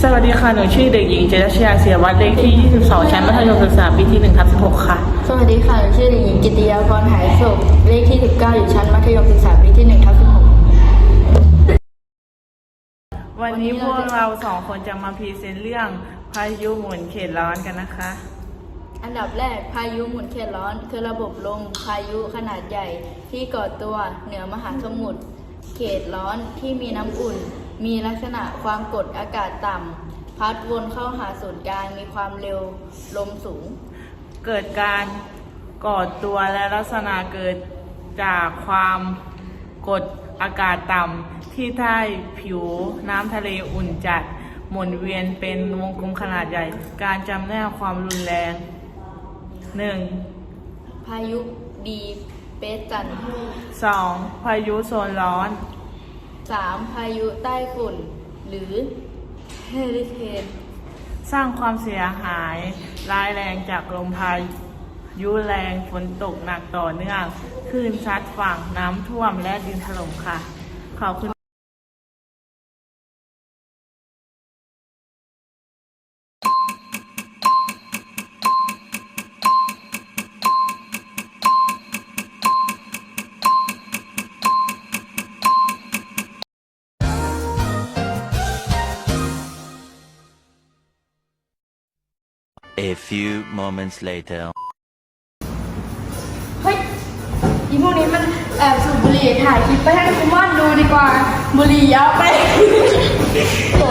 สวัสดีค่ะ หนูชื่อเด็กหญิงเจษฎาเสียวัฒน์เลขที่ 22 ชั้นมัธยมศึกษาปีที่ 1/16 ค่ะ สวัสดีค่ะ หนูชื่อเด็กหญิงกิตติยาพรหายโศกเลขที่ 19 อยู่ชั้นมัธยมศึกษาปีที่ 1/16 วันนี้พวกเราสองคนจะมาพรีเซนต์เรื่องพายุหมุนเขตร้อนกันนะคะ อันดับแรกพายุหมุนเขตร้อนคือระบบลมพายุขนาดใหญ่ที่ก่อตัวเหนือมหาสมุทรเขตร้อนที่มีน้ำอุ่นมีลักษณะความกดอากาศต่ำพัดวนเข้าหาศูนย์กลางมีความเร็วลมสูงเกิดการก่อตัวและลักษณะเกิดจากความกดอากาศต่ำที่ใต้ผิวน้ำทะเลอุ่นจัดหมุนเวียนเป็นวงกลมขนาดใหญ่การจำแนกความรุนแรง 1. พายุดีเปสัน 2. พายุโซนร้อน 3. พายุใต้ฝุ่นหรือเฮอริเคนสร้างความเสียหายร้ายแรงจากลมพายุแรงฝนตกหนักต่อเนื่องคลื่นซัดฝั่งน้ำท่วมและดินถล่มค่ะขอบคุณA few moments later. เฮ้ยอีพวกนี้มันแอบสูบบุหรี่ถ่ายคลิปไปให้คุณม่อนดูดีกว่าบุหรี่ยาวไปโอ้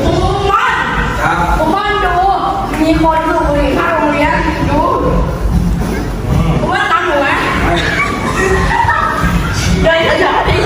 คุณม่อนคุณม่อนดูมีคนสูบบุหรี่ข้างโรงเรียนดูคุณม่อนตามหนูไหมเดินขยับดิ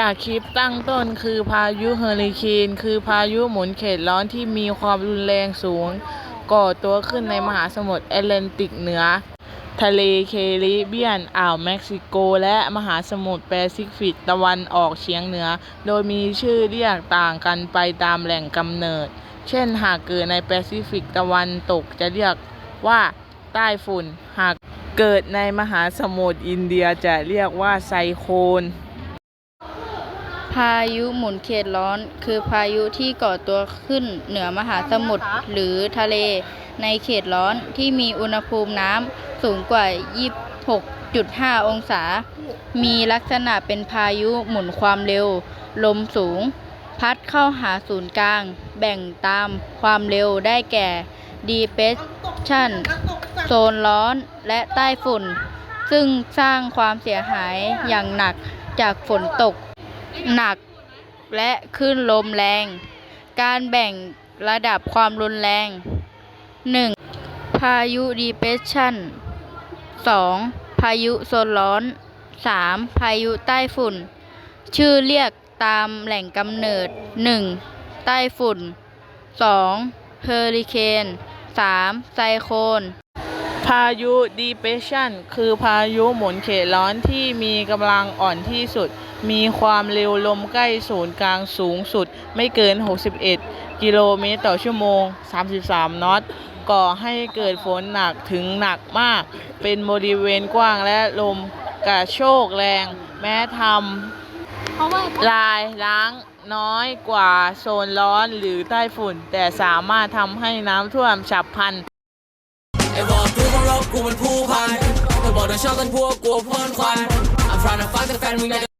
จากคลิปตั้งต้นคือพายุเฮอริเคนคือพายุหมุนเขตร้อนที่มีความรุนแรงสูงก่อตัวขึ้นในมหาสมุทรแอตแลนติกเหนือทะเลแคริบเบียนอ่าวเม็กซิโกและมหาสมุทรแปซิฟิกตะวันออกเฉียงเหนือโดยมีชื่อเรียกต่างกันไปตามแหล่งกำเนิดเช่นหากเกิดในแปซิฟิกตะวันตกจะเรียกว่าใต้ฝุ่นหากเกิดในมหาสมุทรอินเดียจะเรียกว่าไซโคลนพายุหมุนเขตร้อนคือพายุที่ก่อตัวขึ้นเหนือมหาสมุทรหรือทะเลในเขตร้อนที่มีอุณหภูมิน้ำสูงกว่า 26.5 องศามีลักษณะเป็นพายุหมุนความเร็วลมสูงพัดเข้าหาศูนย์กลางแบ่งตามความเร็วได้แก่ Depression โซนร้อนและใต้ฝุ่นซึ่งสร้างความเสียหายอย่างหนักจากฝนตกหนักและคลื่นลมแรงการแบ่งระดับความรุนแรง 1. พายุ Depression 2. พายุโซนร้อน 3. พายุใต้ฝุ่นชื่อเรียกตามแหล่งกำเนิด 1. ใต้ฝุ่น 2. เฮอริเคน 3. ไซโคลนพายุ Depression คือพายุหมุนเขตร้อนที่มีกำลังอ่อนที่สุดมีความเร็วลมใกล้ศูนย์กลางสูงสุดไม่เกิน 61 กิโลเมตรต่อชั่วโมง 33 นอตก่อให้เกิดฝนหนักถึงหนักมากเป็นบริเวณกว้างและลมกระโชกแรงแม้ทำลายล้างน้อยกว่าโซนร้อนหรือใต้ฝุ่นแต่สามารถทำให้น้ำท่วมฉับพลันไอ้บอกกูของรบกูเป็นผู้พันไม่บอกโดนชอบกันพวกกูเพื่อนควาย I'm trying to find the fan มึง